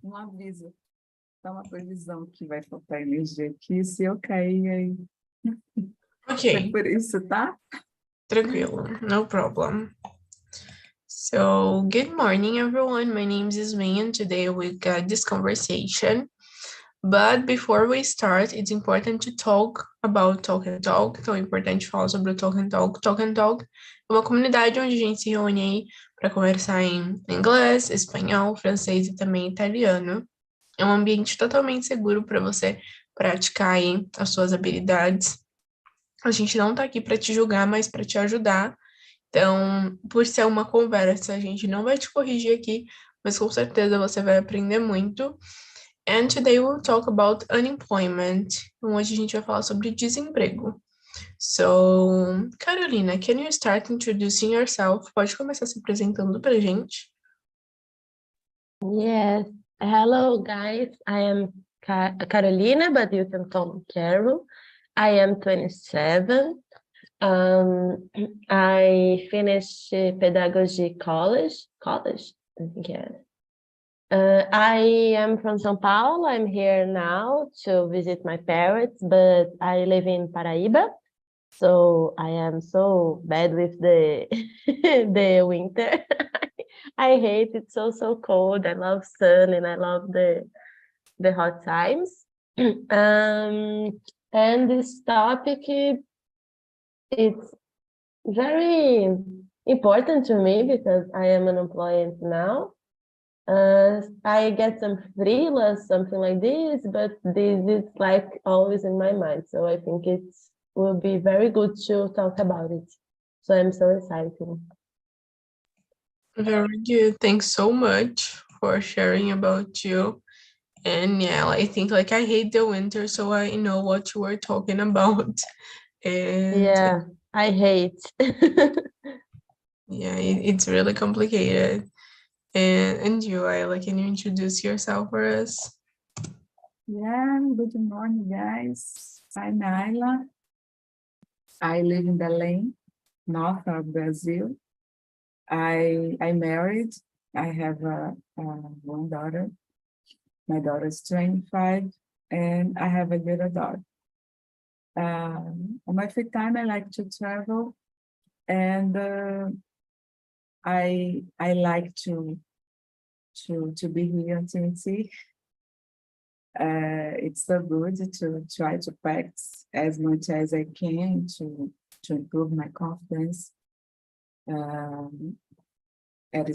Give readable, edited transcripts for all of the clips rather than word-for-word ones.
um aviso. Dá uma previsão que vai faltar energia aqui. Se eu cair, aí Ok, foi por isso, tá? tranquilo, no problem. So, good morning, everyone. My name is Ismael, and today we got this conversation. But before we start, it's important to talk about Talk and Talk. Então, é importante falar sobre o Talk and Talk. Talk and Talk é uma comunidade onde a gente se reúne aí para conversar em inglês, espanhol, francês e também italiano. É um ambiente totalmente seguro para você praticar aí as suas habilidades. A gente não tá aqui para te julgar, mas para te ajudar. Então, por ser uma conversa, a gente não vai te corrigir aqui, mas com certeza você vai aprender muito. And today we'll talk about unemployment. Hoje a gente vai falar sobre desemprego. So, Carolina, can you start introducing yourself? Pode começar se apresentando pra gente. Yes. Hello, guys. I am Carolina, but you can call me Carol. I am 27. I finished pedagogy college, I think, yeah. I am from São Paulo. I'm here now to visit my parents, but I live in Paraíba. So I am so bad with the the winter. I hate it, so cold. I love sun and I love the hot times. And this topic, it's very important to me because I am unemployed now. I get some freelance, something like this, but this is like always in my mind. So I think it will be very good to talk about it. So I'm so excited. Very good. Thanks so much for sharing about you. And yeah, I think like I hate the winter, so I know what you were talking about. And yeah, I hate. Yeah, it's really complicated. And you, Ayla, can you introduce yourself for us? Yeah, good morning, guys. I'm Ayla. I live in Belém, north of Brazil. I married. I have one daughter. My daughter is 25, and I have a little dog. On my free time, I like to travel, and I like to be here in Tennessee. It's so good to try to practice as much as I can to improve my confidence at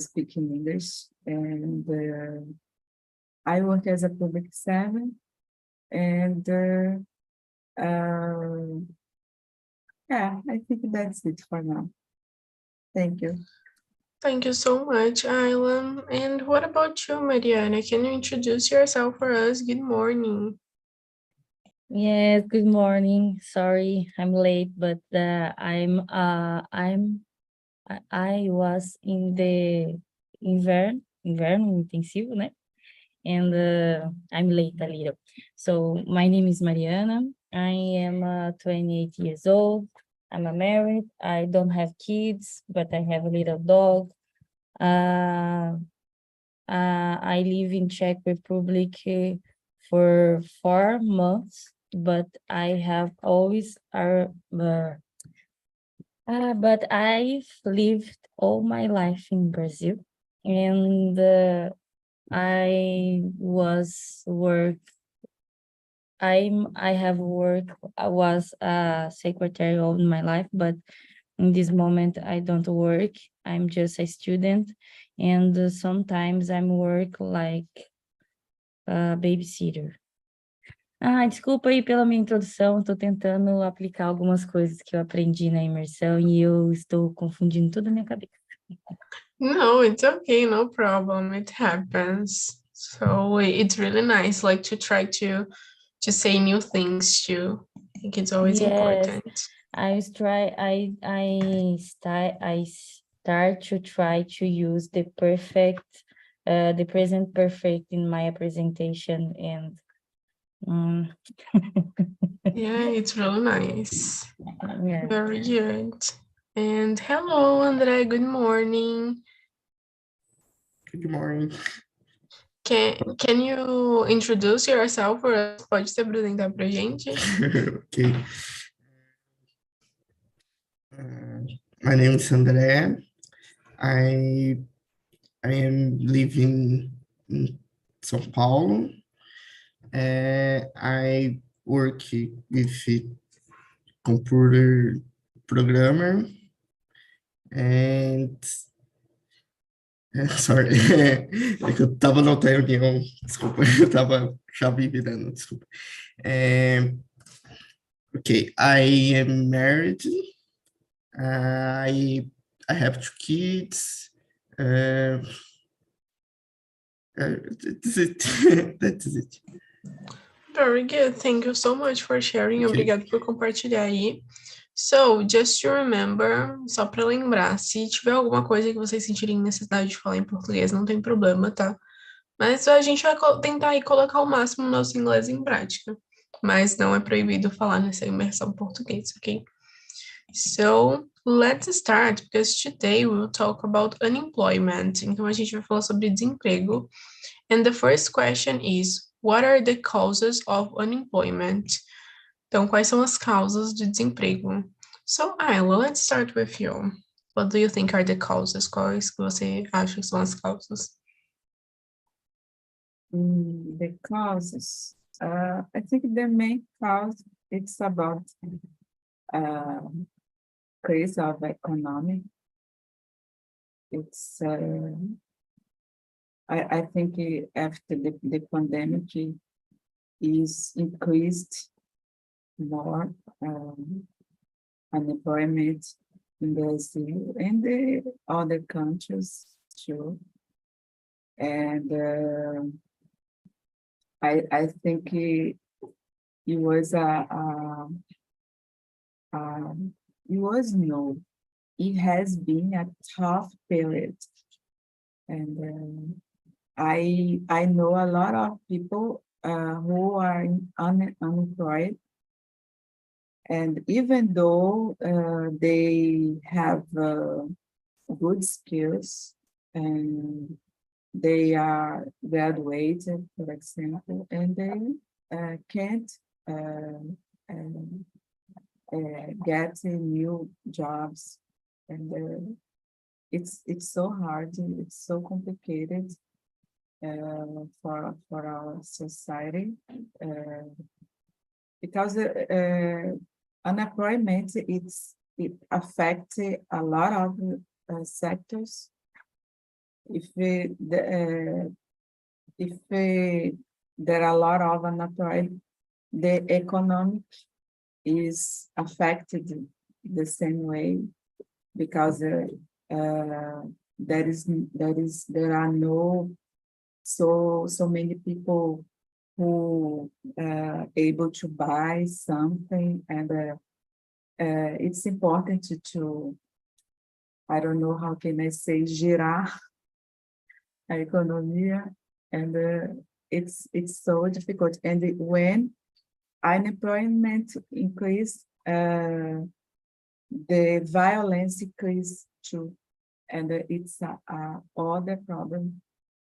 speaking English. And I work as a public servant, and yeah, I think that's it for now. Thank you. Thank you so much, Ayla. And what about you, Mariana? Can you introduce yourself for us? Good morning. Yes, good morning. Sorry, I'm late, but I was in the inverno intensivo, né? And I'm late a little. So my name is Mariana. I am 28 years old. I'm married. I don't have kids, but I have a little dog. I live in Czech Republic for 4 months, but I have always but I've lived all my life in Brazil, and I was I was a secretary all my life, but in this moment I don't work. I'm just a student, and sometimes I'm work like a babysitter. Desculpa aí pela minha introdução, estou tentando aplicar algumas coisas que eu aprendi na imersão e eu estou confundindo tudo na minha cabeça. No, it's okay, no problem. It happens. So it's really nice, like to try to say new things too. I think it's always important. I start to try to use the present perfect in my presentation, and yeah, it's really nice. Yeah. Very good. And hello, André. Good morning. Good morning. Can you introduce yourself for us? Pode se apresentar pra gente? Okay. My name is André. I am living in São Paulo. I work with computer programmer and sorry, é que eu tava na outra reunião, desculpa, eu tava já me virando, desculpa. Okay, I am married. I have 2 kids. That's it. That's it. Very good. Thank you so much for sharing. Okay. Obrigado por compartilhar aí. So, just to remember, só para lembrar, se tiver alguma coisa que vocês sentirem necessidade de falar em português, não tem problema, tá? Mas a gente vai tentar aí colocar o máximo o nosso inglês em prática. Mas não é proibido falar nessa imersão português, ok? So, let's start, because today we will talk about unemployment. Então, a gente vai falar sobre desemprego. And the first question is, what are the causes of unemployment? Então, quais são as causas de desemprego? So, Ayla, let's start with you. What do you think are the causes? Quais que você acha que são as causas? The causes, I think the main cause it's about crise of economy. It's I think after the pandemic is increased more unemployment in Brazil and the other countries too. And I think it was it has been a tough period, and I know a lot of people who are unemployed, and even though they have good skills and they are graduated, for example, and they can't get new jobs, and it's so hard, it's so complicated for our society because unemployment it affects a lot of sectors. If there are a lot of unemployed, the economic is affected the same way because there are no so many people who able to buy something, and it's important to I don't know how can I say girar a economia, and it's so difficult. And when unemployment increase, the violence increase too, and it's other problem,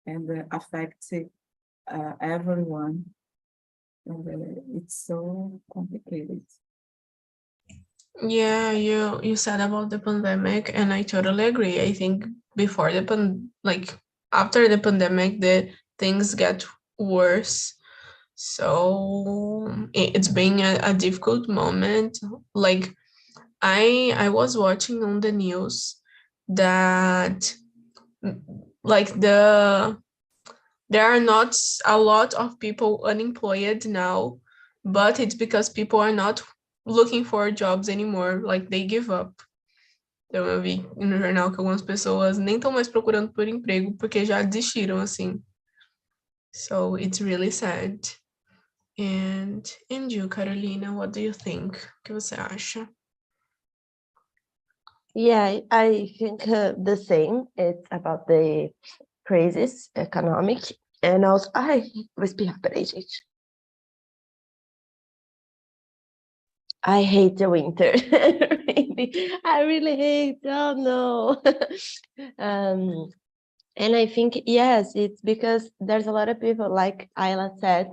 and affects everyone, and it's so complicated. Yeah, you said about the pandemic, and I totally agree. I think before after the pandemic, the things get worse. So it's been a difficult moment. Like I was watching on the news that there are not a lot of people unemployed now, but it's because people are not looking for jobs anymore, like they give up. Então eu vi no jornal que algumas pessoas nem estão mais procurando por emprego porque já desistiram, assim. So it's really sad. And you, Carolina, what do you think? O que você acha? Yeah, I think the same. It's about the crisis, economic, and also, ai, vou espirrar, peraí, gente. I hate the winter. I really hate, oh no. And I think, yes, it's because there's a lot of people, like Ayla said,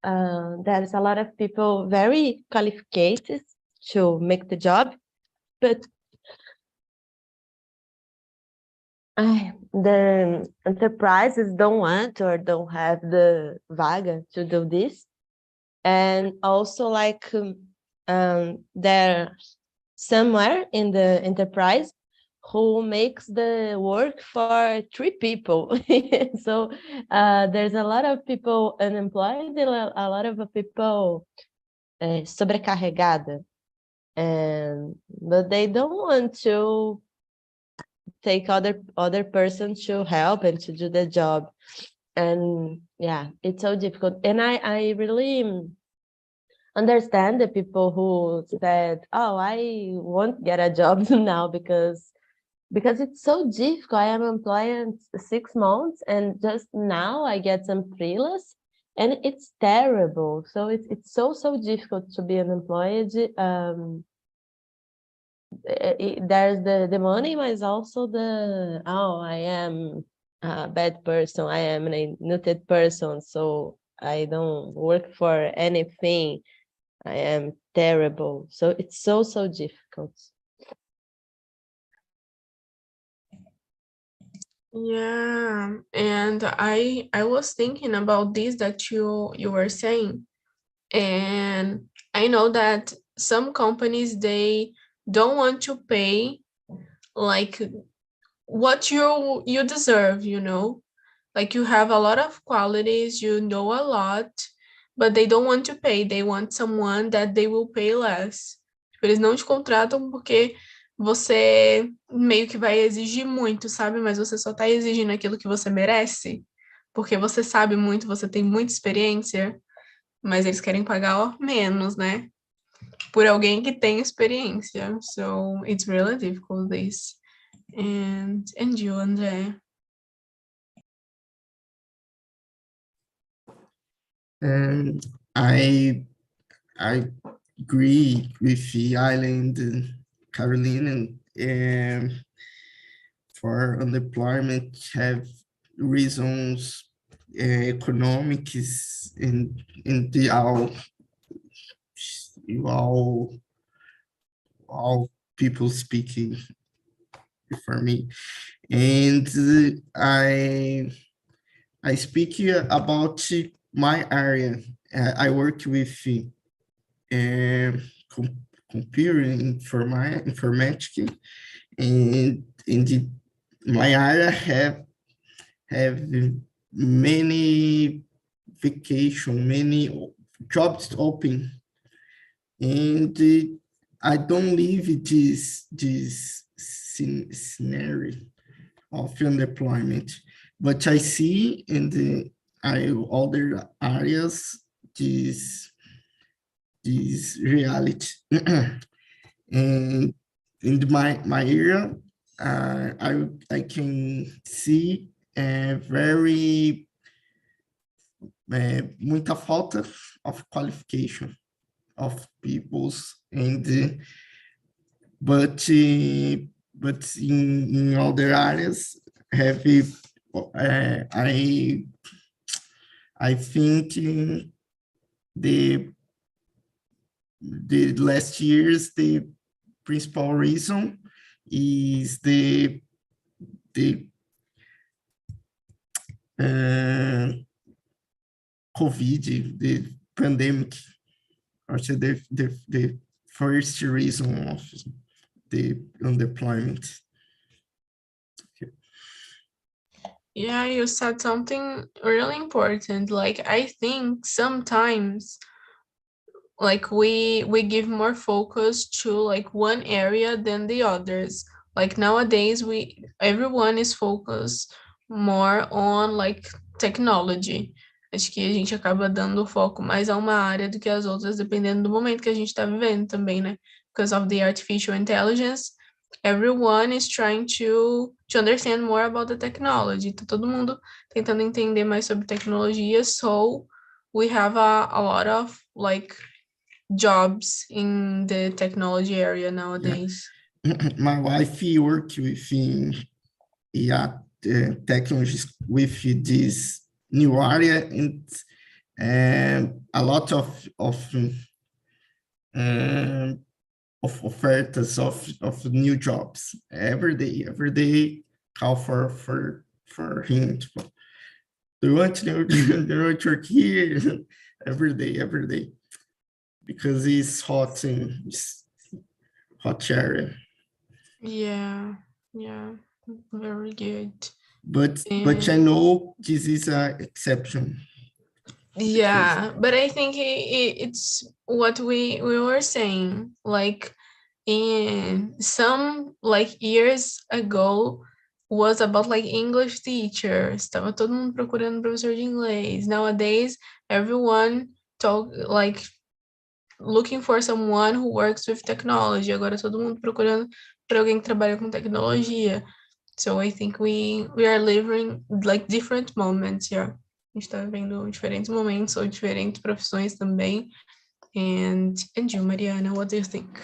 there's a lot of people very qualified to make the job, but the enterprises don't want or don't have the vaga to do this. And also, like, there somewhere in the enterprise who makes the work for 3 people. So there's a lot of people unemployed, a lot of people sobrecarregada, but they don't want to take other person to help and to do the job. And yeah, it's so difficult. And I really understand the people who said, oh, I won't get a job now because it's so difficult. I am employed 6 months and just now I get some freelance and it's terrible. So it's so difficult to be unemployed. There's the money, but it's also I am a bad person. I am a noted person, so I don't work for anything. I am terrible. So it's so difficult. Yeah, and I was thinking about this that you were saying, and I know that some companies, they don't want to pay like what you deserve, you know? Like you have a lot of qualities, you know a lot, but they don't want to pay. They want someone that they will pay less. Tipo, eles não te contratam porque você meio que vai exigir muito, sabe? Mas você só tá exigindo aquilo que você merece, porque você sabe muito, você tem muita experiência, mas eles querem pagar menos, né? Por alguém que tem experiência. So it's really difficult this. And you, André? And I agree with the island, Caroline, and for unemployment have reasons economics in the all people speaking for me. And I speak about my area. I work with computer informatics, and in my area have many many jobs open, and I don't leave this scenario of unemployment, but I see in the other areas this reality. And in my area, I can see very muita falta of qualification of peoples, and but in other areas have I think the last years the principal reason is the COVID, the pandemic, also the first reason of the unemployment. Yeah, you said something really important. Like, I think sometimes, like, we give more focus to like one area than the others. Like nowadays, everyone is focused more on like technology. Acho que a gente acaba dando foco mais a uma área do que as outras, dependendo do momento que a gente está vivendo também, né? Because of the artificial intelligence, everyone is trying to understand more about the technology. Tá todo mundo tentando entender mais sobre tecnologia, so we have a lot of like jobs in the technology area nowadays. Yeah. My wife worked with technologies with this new area, and a lot of ofertas of new jobs every day call for him. Do you want to work here? every day, because it's hot in this hot area. Yeah, very good. But I know this is an exception. Yeah, but I think it's what we were saying, like in some like years ago was about like English teachers. Estava todo mundo procurando professor de inglês. Nowadays, everyone looking for someone who works with technology. Agora todo mundo procurando por alguém que trabalha com tecnologia. So I think we are living like different moments here. A gente está vivendo diferentes momentos ou diferentes profissões também. And you, Mariana, what do you think?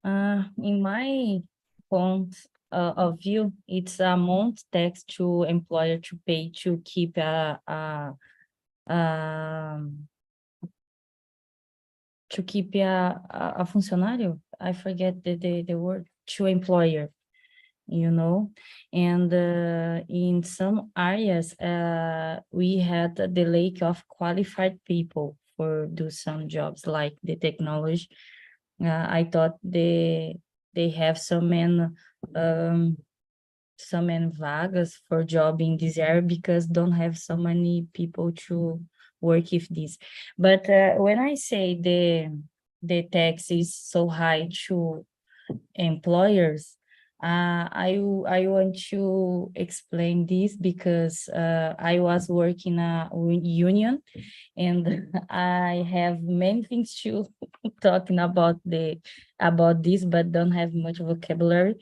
In my point of view, it's a amount tax to employer to pay to keep a funcionário. I forget the word, to employer, you know. And in some areas, we had the lack of qualified people for do some jobs like the technology. I thought they have so many vagas for job in this area because don't have so many people to work with this. But when I say the tax is so high to employers, I want to explain this because I was working a union, and I have many things to talking about this, but don't have much vocabulary.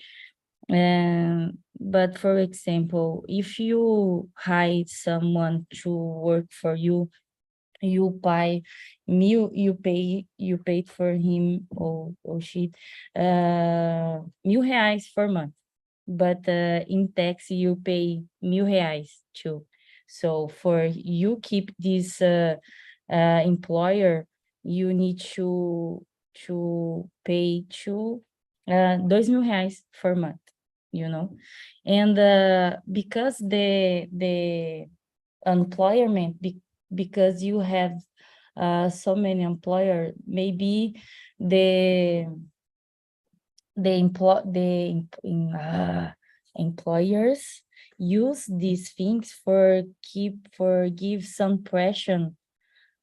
But for example, if you hire someone to work for you, you paid for him or she R$ 1.000 for month, but in tax you pay R$ 1.000 too. So for you keep this employer, you need to pay to R$ 2.000 for month, you know. And because the employment, because you have so many employer, maybe the employers use these things for give some pressure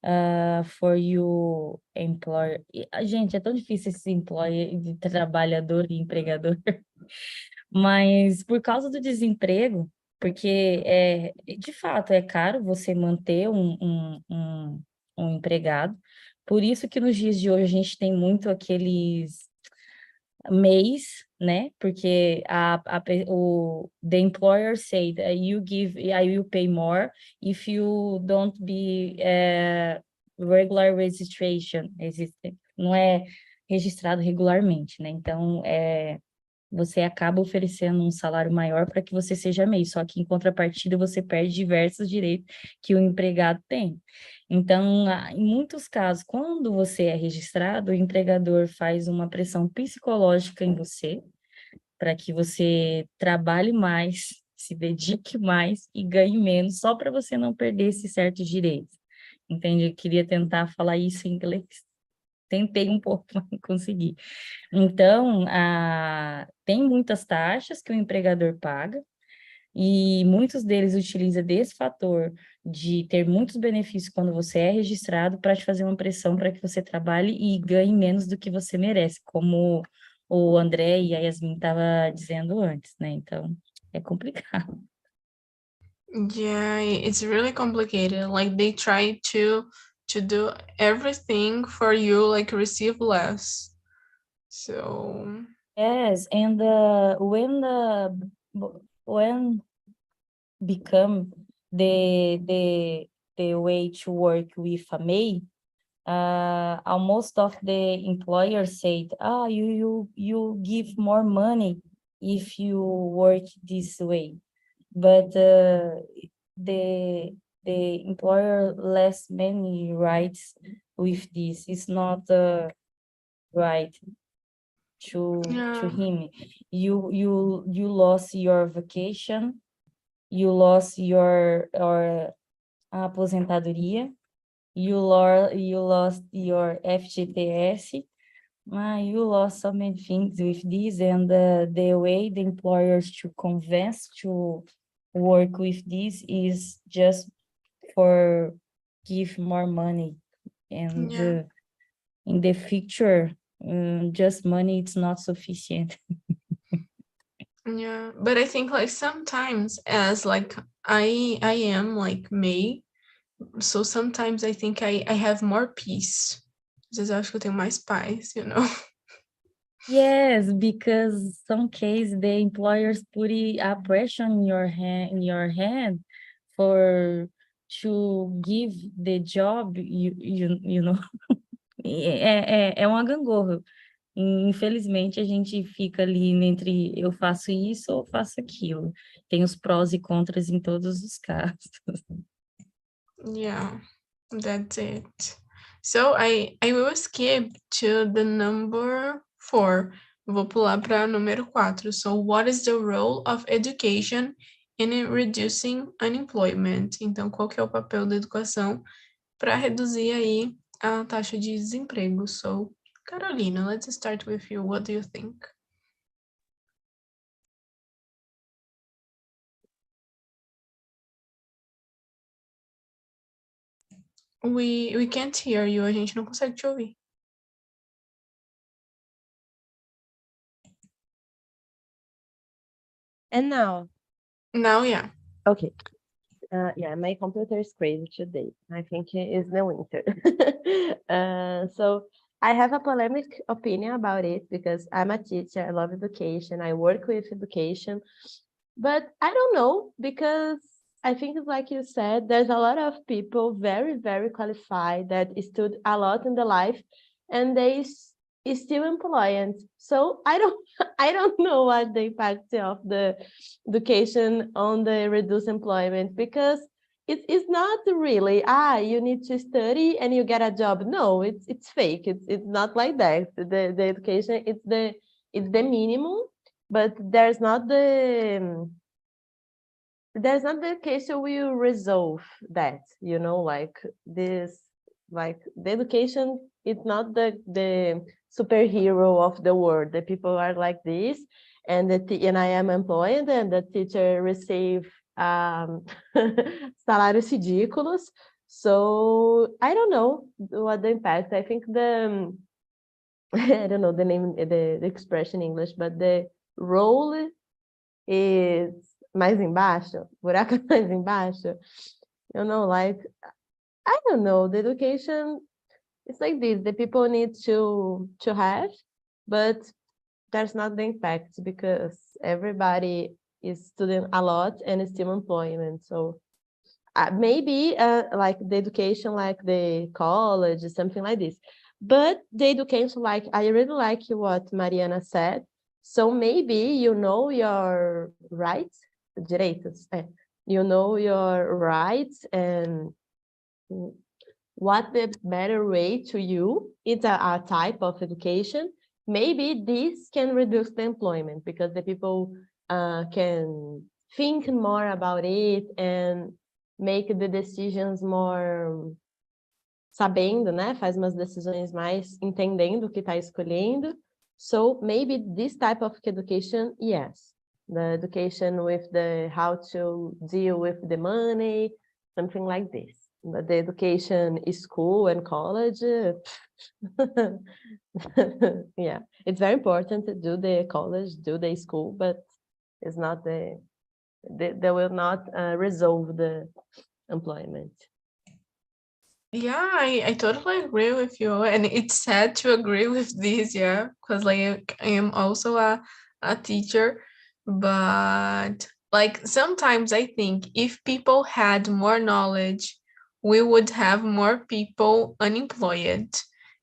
for you employer. Gente, é tão difícil esse employer de trabalhador e empregador. Mas por causa do desemprego, porque de fato é caro você manter um empregado. Por isso que nos dias de hoje a gente tem muito aqueles mês, né? Porque the employer said you will pay more if you don't be regular registration, não é registrado regularmente, né? Então você acaba oferecendo um salário maior para que você seja MEI, só que em contrapartida você perde diversos direitos que o empregado tem. Então, em muitos casos, quando você é registrado, o empregador faz uma pressão psicológica em você para que você trabalhe mais, se dedique mais e ganhe menos, só para você não perder esses certos direitos. Entende? Eu queria tentar falar isso em inglês. Tentei um pouco, mas não consegui. Então, tem muitas taxas que o empregador paga, e muitos deles utilizam desse fator de ter muitos benefícios quando você é registrado para te fazer uma pressão para que você trabalhe e ganhe menos do que você merece, como o André e a Yasmin estavam dizendo antes, né? Então, é complicado. Yeah, it's really complicated. Like they try to do everything for you, like receive less. So Yes, and when become the way to work with a MEI, almost of the employers said, you give more money if you work this way. But the employer less many rights with this. It's not right to Yeah. him. You lost your vacation, you lost your aposentadoria, you lost your FGTS. You lost so many things with this, and the way the employers to convince to work with this is just for give more money, and Yeah. in the future, just money it's not sufficient. Yeah, but I think like sometimes as like I am like May, so sometimes I think I have more peace. Às vezes eu acho que eu tenho mais paz, you know? Yes, because some case the employers put a pressure in your hand for to give the job, you know. É uma gangorra. Infelizmente, a gente fica ali entre eu faço isso ou faço aquilo. Tem os prós e contras em todos os casos. Yeah, that's it. So I will skip to the number 4. Vou pular para número 4. So what is the role of education in reducing unemployment? Então, qual que é o papel da educação para reduzir aí a taxa de desemprego? So, Carolina, let's start with you. What do you think? We can't hear you. A gente não consegue te ouvir. And now, Now, yeah. okay. Yeah, my computer is crazy today. I think it's the winter. So I have a polemic opinion about it because I'm a teacher. I love education. I work with education, but I don't know because I think it's like you said, there's a lot of people very, very qualified that stood a lot in the life, and they is still employed. So I don't I don't know what the impact of the education on the reduced employment, because it's not really you need to study and you get a job. No, it's fake. It's not like that. The education it's the minimum, but there's not the education will resolve that, you know, like this, like the education it's not the superhero of the world. The people are like this, and and I am employed, and the teacher receive salários ridículos. So I don't know what the impact. I think the I don't know the name, the expression in English, but the role is mais embaixo, buraco mais embaixo. You know, like I don't know, the education it's like this, the people need to have, but there's not the impact because everybody is studying a lot and is still employment. So maybe like the education, like the college, something like this. But the education, like I really like what Mariana said. So maybe you know your rights, direitos, you know your rights and what the better way to you. It's a type of education. Maybe this can reduce the employment because the people can think more about it and make the decisions more sabendo, né? Faz umas decisões mais entendendo o que está escolhendo. So maybe this type of education, yes. The education with the how to deal with the money, something like this. But the education is school and college, yeah, it's very important to do the college, do the school, but it's not they will not resolve the employment. Yeah, I totally agree with you. And it's sad to agree with this, yeah, because like I am also a teacher, but like sometimes I think if people had more knowledge, we would have more people unemployed.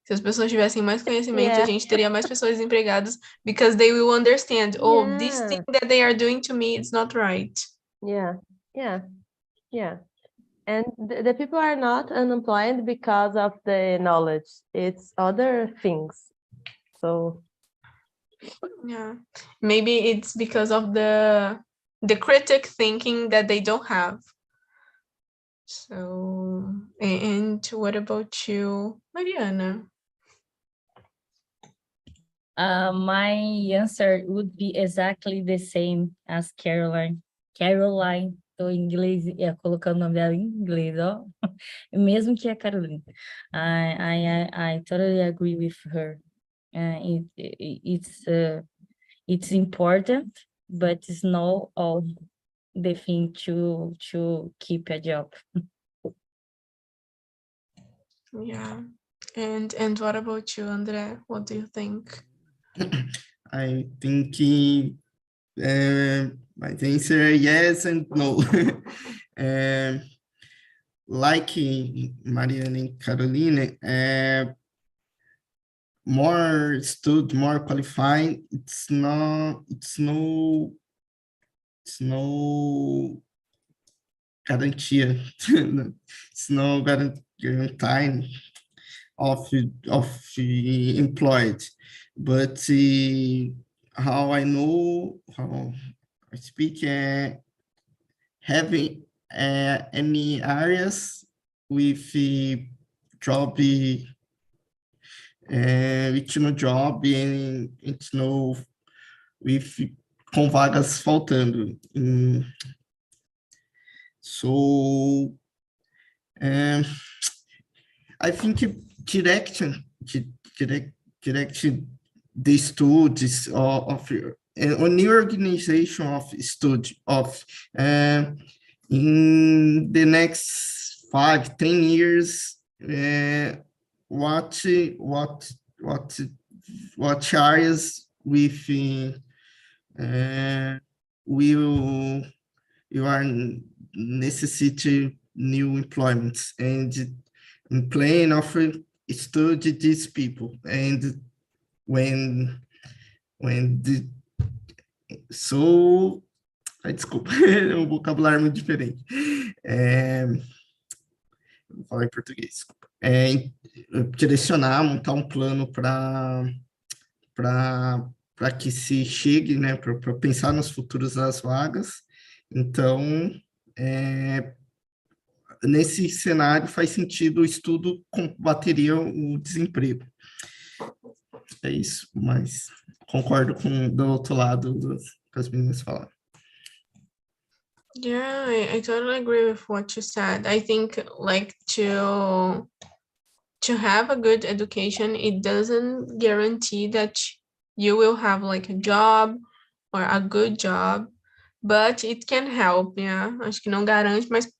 Se as pessoas tivessem mais conhecimento, a Yeah. gente teria mais pessoas desempregadas, because they will understand, oh, this Yeah. thing that they are doing to me, it's not right. Yeah, yeah, yeah. And the people are not unemployed because of the knowledge. It's other things. So Yeah, maybe it's because of the critic thinking that they don't have. So, and what about you, Mariana? My answer would be exactly the same as Caroline. Caroline, tô em inglês, colocando o nome dela em inglês, ó. Mesmo que a Caroline. I totally agree with her. It's important, but it's not all the thing to keep a job. Yeah, and what about you, André? What do you think? I think my answer yes and no. Like Mariana and Caroline, more student, more qualified. It's no garantia. It's no guarantee of employed. But how I know how I speak, having any areas with job, with no job and it's no with com vagas faltando. So I think direction the studies of a new organization of study of in the next 5-10 years, what areas with will you are necessity new employments and plan of study these people and when the so desculpa, é um vocabulário muito diferente. Vou falar em português. Direcionar, montar um plano para que se chegue, né, para pensar nos futuros das vagas. Então, nesse cenário faz sentido o estudo combateria o desemprego. É isso, mas concordo com do outro lado que as meninas falaram. Yeah, I totally agree with what you said. I think like to have a good education, it doesn't guarantee that you will have like a job or a good job, but it can help, yeah. Acho que não garante, mas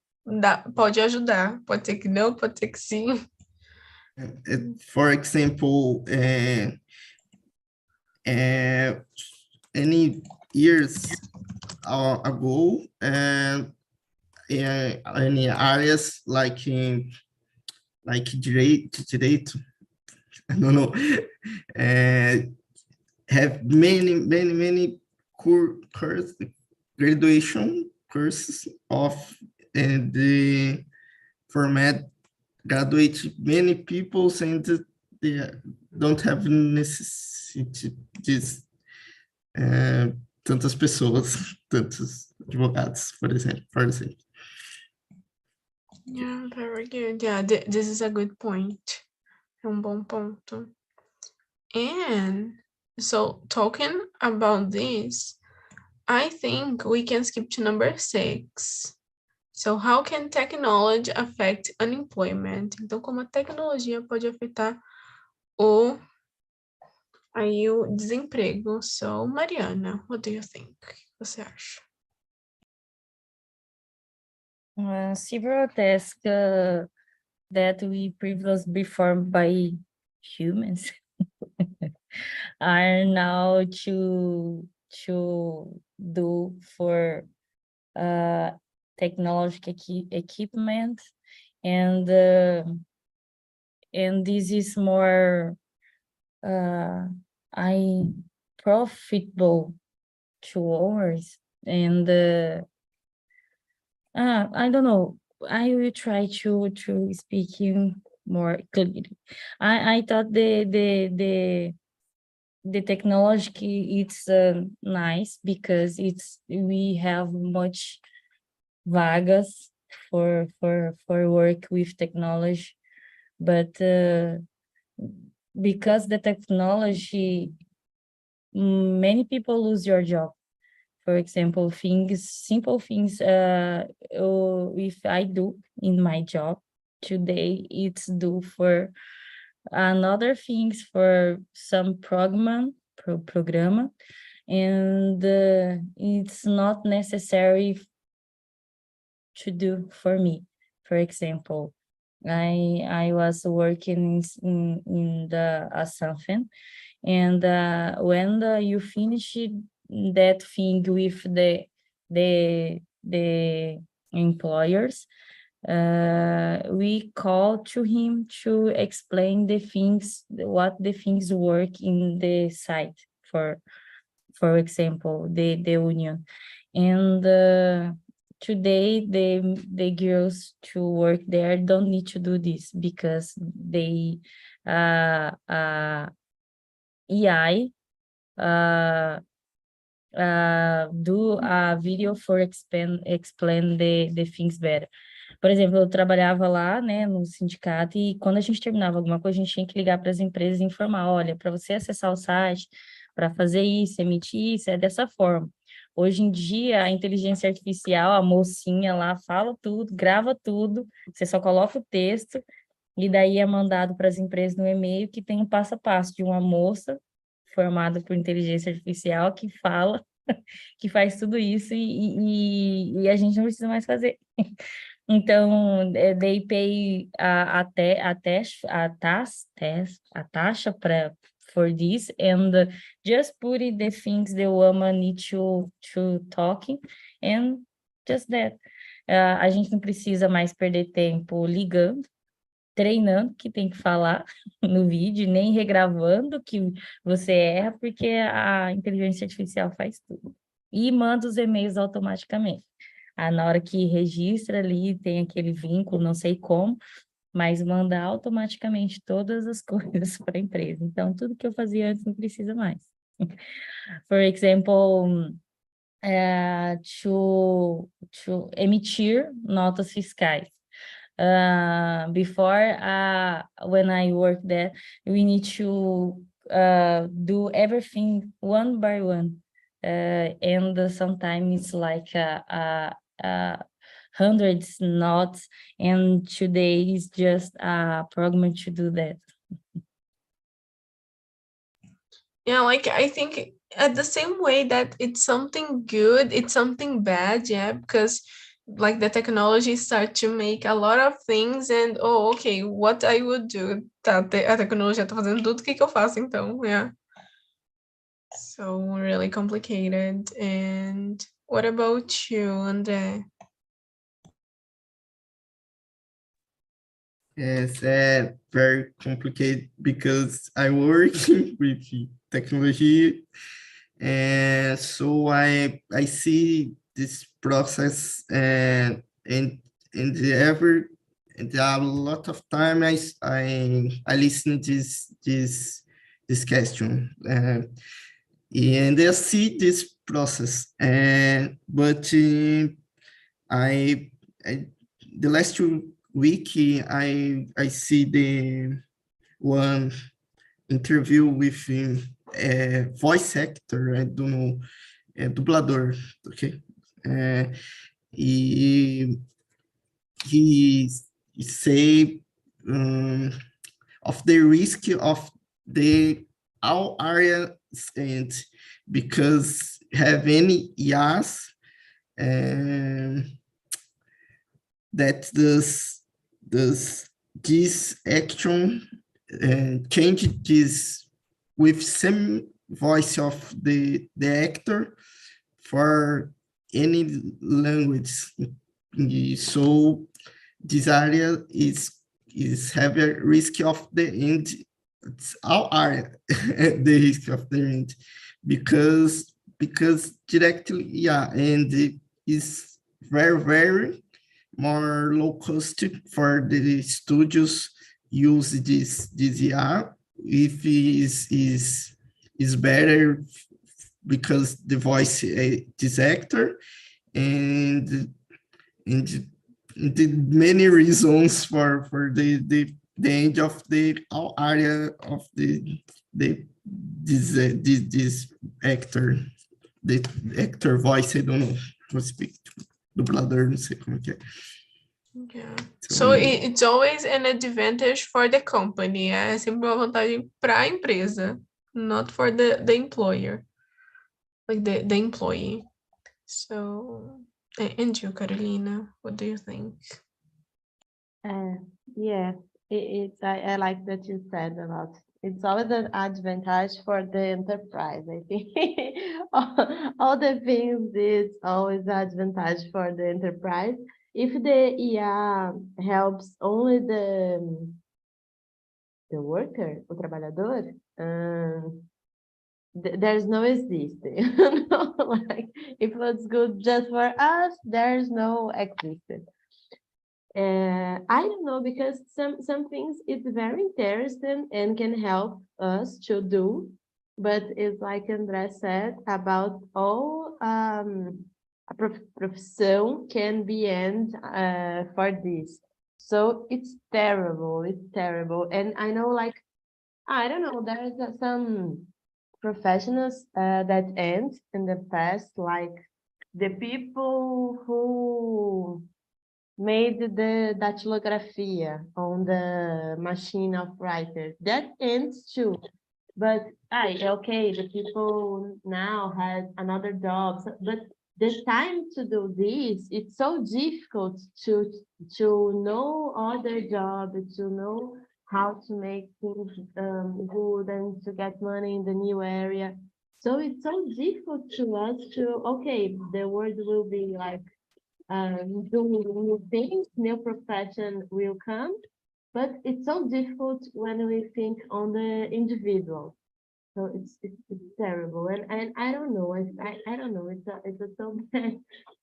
pode ajudar. Pode ser que não, pode ser que sim. For example, any years ago, any areas like direito, I don't know, have many graduation courses of the format graduate many people and they don't have necessity disso. Tantas pessoas, tantos advogados, por exemplo. Yeah, very good. Yeah, this is a good point. É um bom ponto. And so talking about this, I think we can skip to number 6. So how can technology affect unemployment? Então, como a tecnologia pode afetar o desemprego? So, Mariana, what do you think? O que você acha? Several tasks that we previously performed by humans are now to do for technological equipment, and and this is more profitable to ours, and I don't know. I will try to speak you more clearly. I thought the technology it's nice because we have much vagas for work with technology, but because the technology, many people lose your job. For example, simple things, if I do in my job today, it's do for another things for some program, and it's not necessary to do for me. For example, I was working in the something, and when you finish that thing with the employers, we call to him to explain the things, what the things work in the site, for example, the union. And today the girls to work there don't need to do this because they AI do a video for explain the things better. Por exemplo, eu trabalhava lá, né, no sindicato, e quando a gente terminava alguma coisa, a gente tinha que ligar para as empresas e informar, olha, para você acessar o site, para fazer isso, emitir isso, é dessa forma. Hoje em dia, a inteligência artificial, a mocinha lá fala tudo, grava tudo, você só coloca o texto, e daí é mandado para as empresas no e-mail que tem um passo a passo de uma moça formada por inteligência artificial que fala, que faz tudo isso e a gente não precisa mais fazer. Então, they pay a taxa for this, and just put it the things the woman need to talking, and just that. A gente não precisa mais perder tempo ligando, treinando que tem que falar no vídeo, nem regravando que você erra, porque a inteligência artificial faz tudo. E manda os e-mails automaticamente. Na hora que registra ali, tem aquele vínculo, não sei como, mas manda automaticamente todas as coisas para a empresa. Então, tudo que eu fazia antes não precisa mais. For example, to emitir notas fiscais. Before, when I work there, we need to do everything one by one. And sometimes it's like hundreds notes, and today is just a program to do that. Yeah, like I think at the same way that it's something good, it's something bad, yeah, because like the technology start to make a lot of things and okay, what I would do? Tá, a tecnologia tá fazendo tudo, o que eu faço então? Yeah. So really complicated. And what about you, André? Yes, very complicated because I work with technology, and so I see this process and a lot of time I listen to this question, and I see this process, but I the last week I see the one interview with voice actor, I don't know, dublador, okay? He say of the risk of the all areas, and because have any yes that this action change this with same voice of the actor for any language. So this area is is have a risk of the end. It's all are the risk of the end because directly, yeah, and it is very more low cost for the studios use this IA if is better because the voice this actor and the many reasons for the end of the area of this actor, the actor voice, I don't know how to speak, dublador, não sei como que é. Yeah. So it's always an advantage for the company. É sempre uma vantagem para a empresa, not for the employer, like the employee. So, and you, Carolina, what do you think? Yeah, I like that you said about it's always an advantage for the enterprise. I think all the things is always advantage for the enterprise. If the IA helps only the worker, o trabalhador, there's no existing. Like if it's good just for us, there's no existing. I don't know, because some things it's very interesting and can help us to do, but it's like André said about all a profession can be end for this. So it's terrible, and I know, like, I don't know, there's some professionals that end in the past, like the people who made the datilografia on the machine of writers. That ends too. But okay, the people now has another job, but the time to do this, it's so difficult to know other job, to know how to make things good and to get money in the new area. So it's so difficult to us to, okay, the world will be like do new things, new profession will come, but it's so difficult when we think on the individual. So it's terrible, and I don't know. I don't know. It's so bad,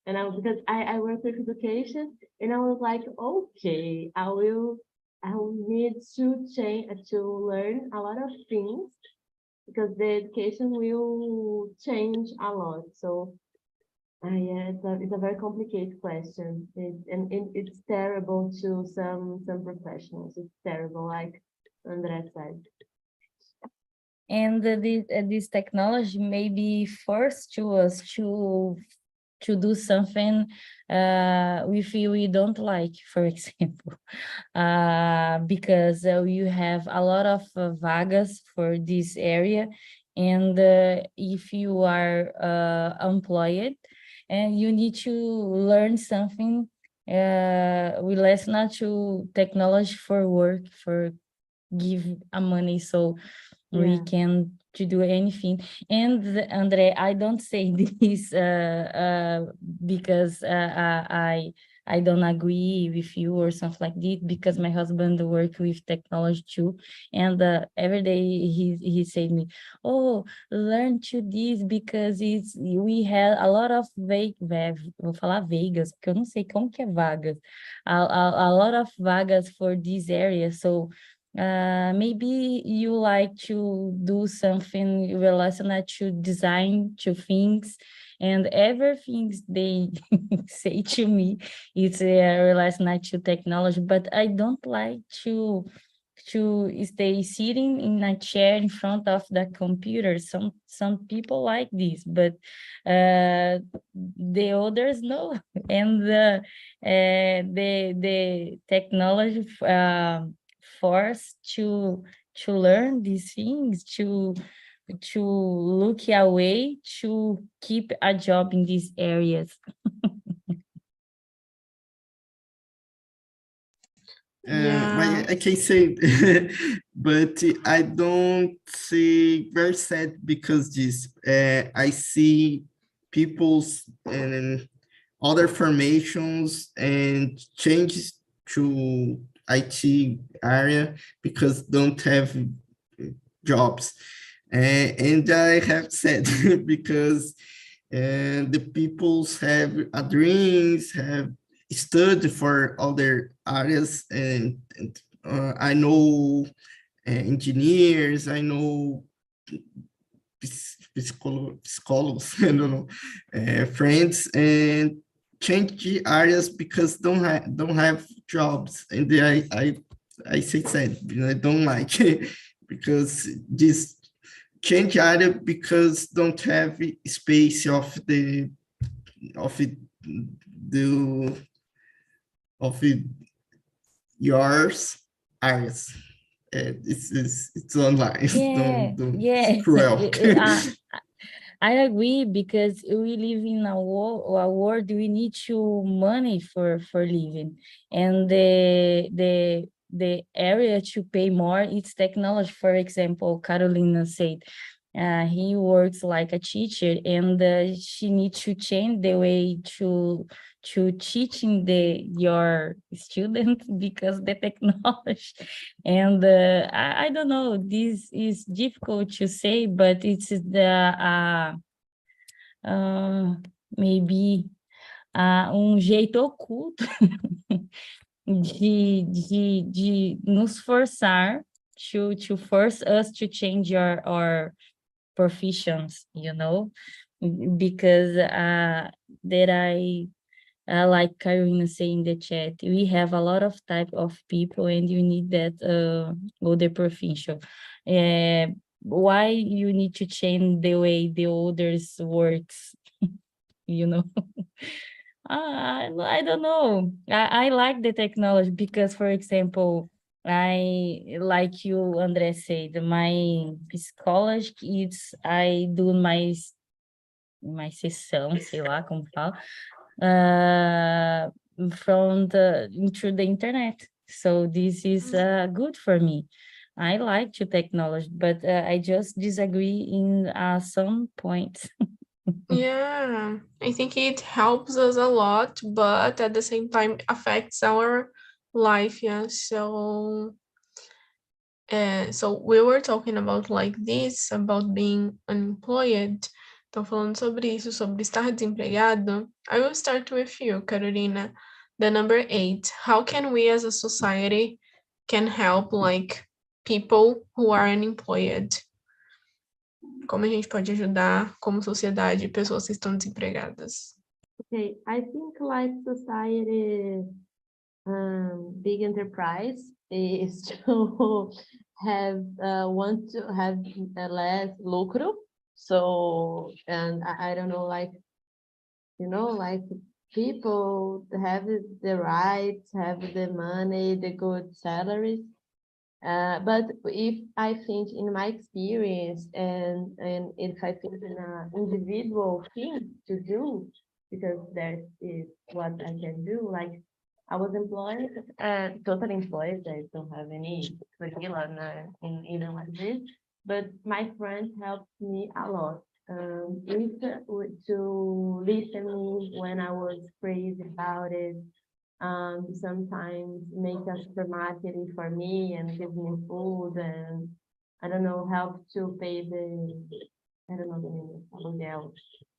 and because I work with education, and I was like, okay, I will need to change to learn a lot of things because the education will change a lot. So. Yeah, it's a very complicated question, it's terrible to some professionals. It's terrible, like André said. And this technology may be forced to us to do something we don't like, for example, because you have a lot of vagas for this area, and if you are employed and you need to learn something relation to technology for work, for give a money, so we can to do anything. And Andre, I don't say this because I don't agree with you or something like this, because my husband works with technology too, and every day he said me, oh, learn to this because we had a lot of vou falar vagas, porque eu não sei como que é vagas, a lot of vagas for this area, so maybe you like to do something related to design, to things, and everything they say to me is related to technology, but I don't like to stay sitting in a chair in front of the computer. Some people like this, but the others no. And the technology force to learn these things, to look away to keep a job in these areas. I can say, but I don't see very sad because this. I see people's and other formations and changes to IT area because don't have jobs. And I have said because the peoples have a dreams, have studied for other areas, and I know engineers, I know psychologists, I don't know, friends, and change the areas because don't have jobs, and I say sad, I don't like it because this change area because don't have space of it, the of it, yours areas. It's online. Yeah, Don't yeah. cruel. I agree because we live in a world we need to money for living, and the area to pay more it's technology. For example, Carolina said he works like a teacher, and she needs to change the way to teaching your students because the technology. And I don't know, this is difficult to say, but it's the maybe jeito oculto de nos forçar to force us to change our professions, because that I like Karina saying in the chat, we have a lot of type of people and you need that older profession. Why you need to change the way the others works, I don't know. I like the technology because, for example, I like you, André said, my psychology, I do my sessão, sei lá como fala, through the internet. So this is good for me. I like to technology, but I just disagree in some points. Yeah, I think it helps us a lot, but at the same time affects our life. Yeah, so we were talking about like this, about being unemployed. Então, falando sobre isso, sobre estar desempregado. I will start with you, Carolina. The number 8. How can we as a society can help like people who are unemployed? Como a gente pode ajudar como sociedade pessoas que estão desempregadas? Okay, I think like society, big enterprise is to want to have less lucro. So, and I don't know, like, like people have the rights, have the money, the good salaries. But if I think in my experience and if I think in an individual thing to do, because that is what I can do, like I was employed, totally employed, I don't have any regular in even like this, but my friends helped me a lot. To listen me when I was crazy about it, sometimes make a supermarket for me and give me food and I don't know, help to pay I don't know the name, aluguel.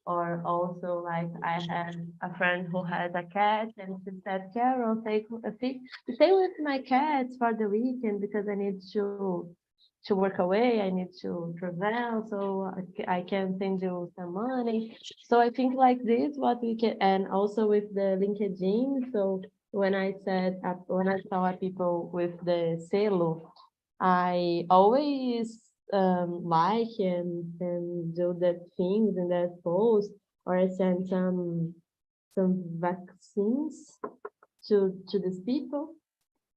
Or also like I had a friend who has a cat and she said, Carol, stay with my cats for the weekend because I need to work away, I need to travel, so I can send you some money. So I think like this, what we can, and also with the LinkedIn. So when I saw people with the selo, I always like and do that things in that post, or I send some vaccines to these people.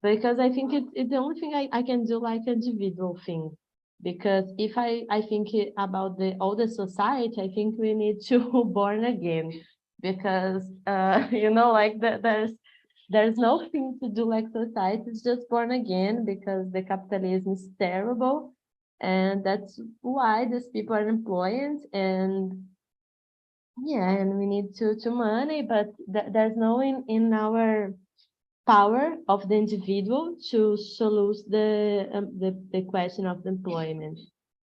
Because I think it's the only thing I can do like individual thing. Because if I think about the older society, I think we need to born again. Because like there's nothing to do like society, it's just born again because the capitalism is terrible. And that's why these people are employed and yeah, and we need to money, but there's no in our power of the individual to solve the question of employment.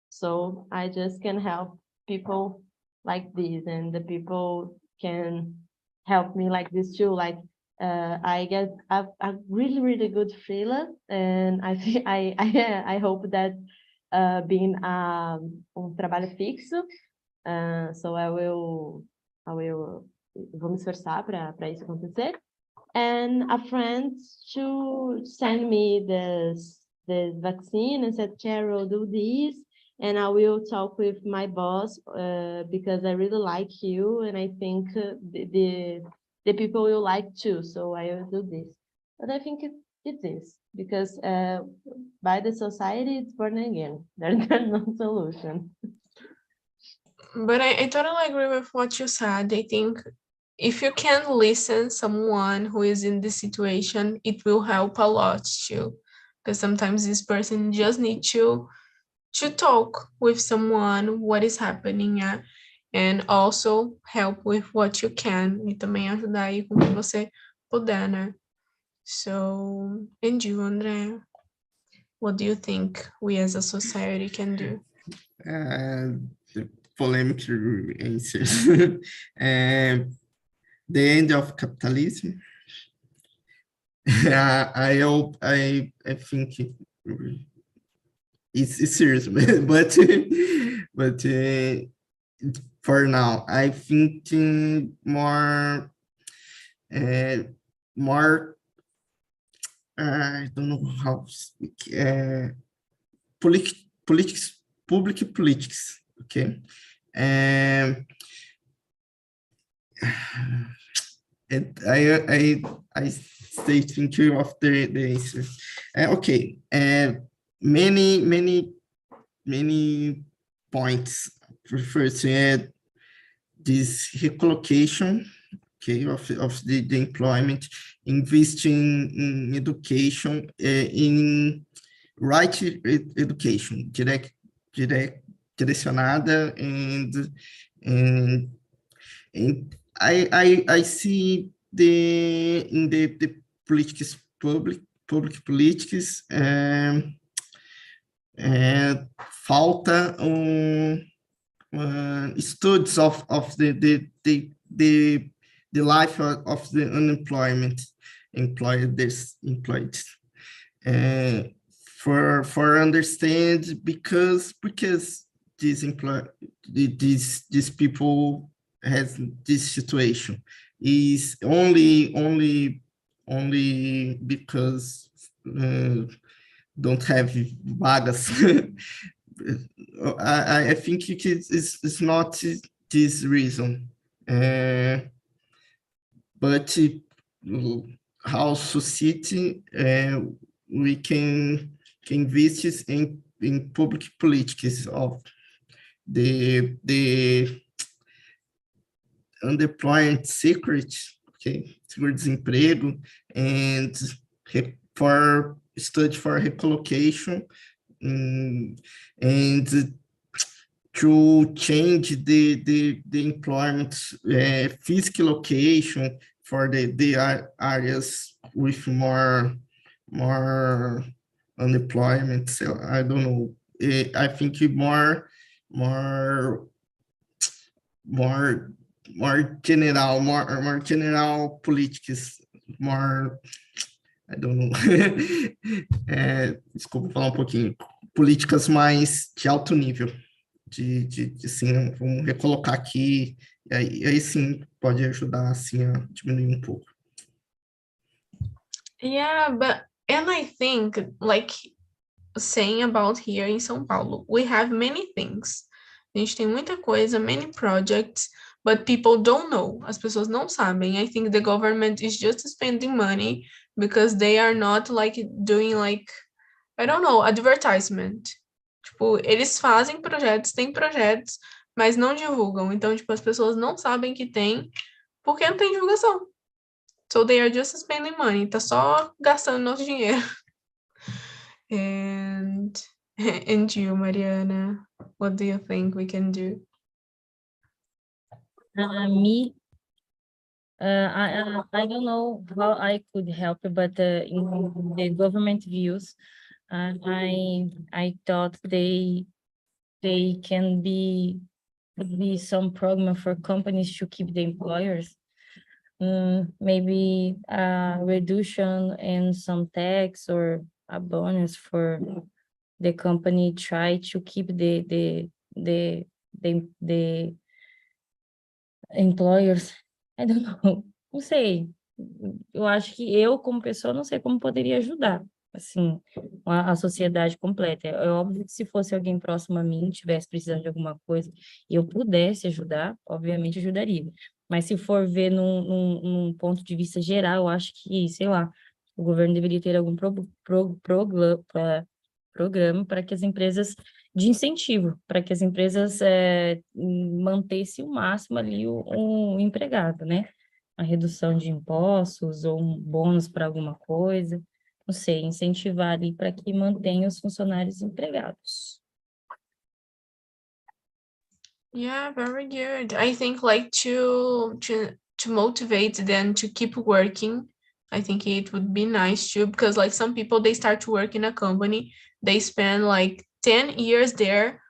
So I just can help people like this, and the people can help me like this too. Like I get a really, really good freelance, and I think I hope that being trabalho fixo, so vou me esforçar para isso acontecer. And a friend to send me the vaccine and said, Carol, do this, and I will talk with my boss because I really like you, and I think the people will like too, so I will do this. But I think it is, because by the society, it's born again. There's no solution. But I totally agree with what you said. I think if you can listen someone who is in this situation, it will help a lot too. Because sometimes this person just needs to talk with someone what is happening, and also help with what you can, e também ajudar aí com o que você puder, né? So, and you, André, what do you think we as a society can do? The polemic answers. The end of capitalism. I think it's serious, but for now, I think more I don't know how to speak. Public politics. Okay. And I stay thinking of the answer. Okay. Many points refer to this recollocation, okay, of the employment, investing in education, in right education, direccionada, and I see in the politics, public politics, falta studies of the life of the employed for understand, because these people has this situation is only because don't have vagas. I think it's not this reason, but how society we can invest in public politics of the unemployment secret, okay, seguro-desemprego, and for study for recollocation, and to change the employment physical location for the areas with more unemployment. So I don't know. I think more general politics, more, I don't know. Desculpa falar pouquinho. Políticas mais de alto nível, de assim, vamos recolocar aqui, e aí sim pode ajudar assim a diminuir pouco. Yeah, and I think, like saying about here in São Paulo, we have many things. A gente tem muita coisa, many projects, but people don't know. As pessoas não sabem. I think the government is just spending money because they are not doing I don't know, advertisement. Tipo, eles fazem projetos, têm projetos, mas não divulgam. Então, tipo, as pessoas não sabem que tem porque não tem divulgação. So they are just spending money. Tá só gastando nosso dinheiro. And you, Mariana, what do you think we can do? I don't know how I could help, but in the government views, I thought they can be some program for companies to keep the employers. Maybe a reduction in some tax or a bonus for the company try to keep the employers. I don't know. Não sei. Eu acho que eu, como pessoa, não sei como poderia ajudar, assim, a sociedade completa. É óbvio que se fosse alguém próximo a mim, tivesse precisando de alguma coisa, e eu pudesse ajudar, obviamente ajudaria. Mas se for ver num ponto de vista geral, eu acho que, sei lá, o governo deveria ter algum programa para que as empresas de incentivo, para que as empresas mantessem o máximo ali o empregado, né? A redução de impostos ou um bônus para alguma coisa, não sei, incentivar ali para que mantenha os funcionários empregados. Yeah, very good. I think like to motivate them to keep working. I think it would be nice too, because like some people, they start to work in a company, they spend like 10 years there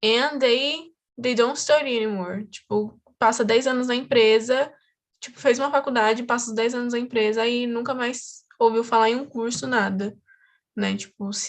and they don't study anymore. Tipo, passa 10 anos na empresa, tipo, fez uma faculdade, passa os 10 anos na empresa e nunca mais ouviu falar em um curso, nada, né? Tipo,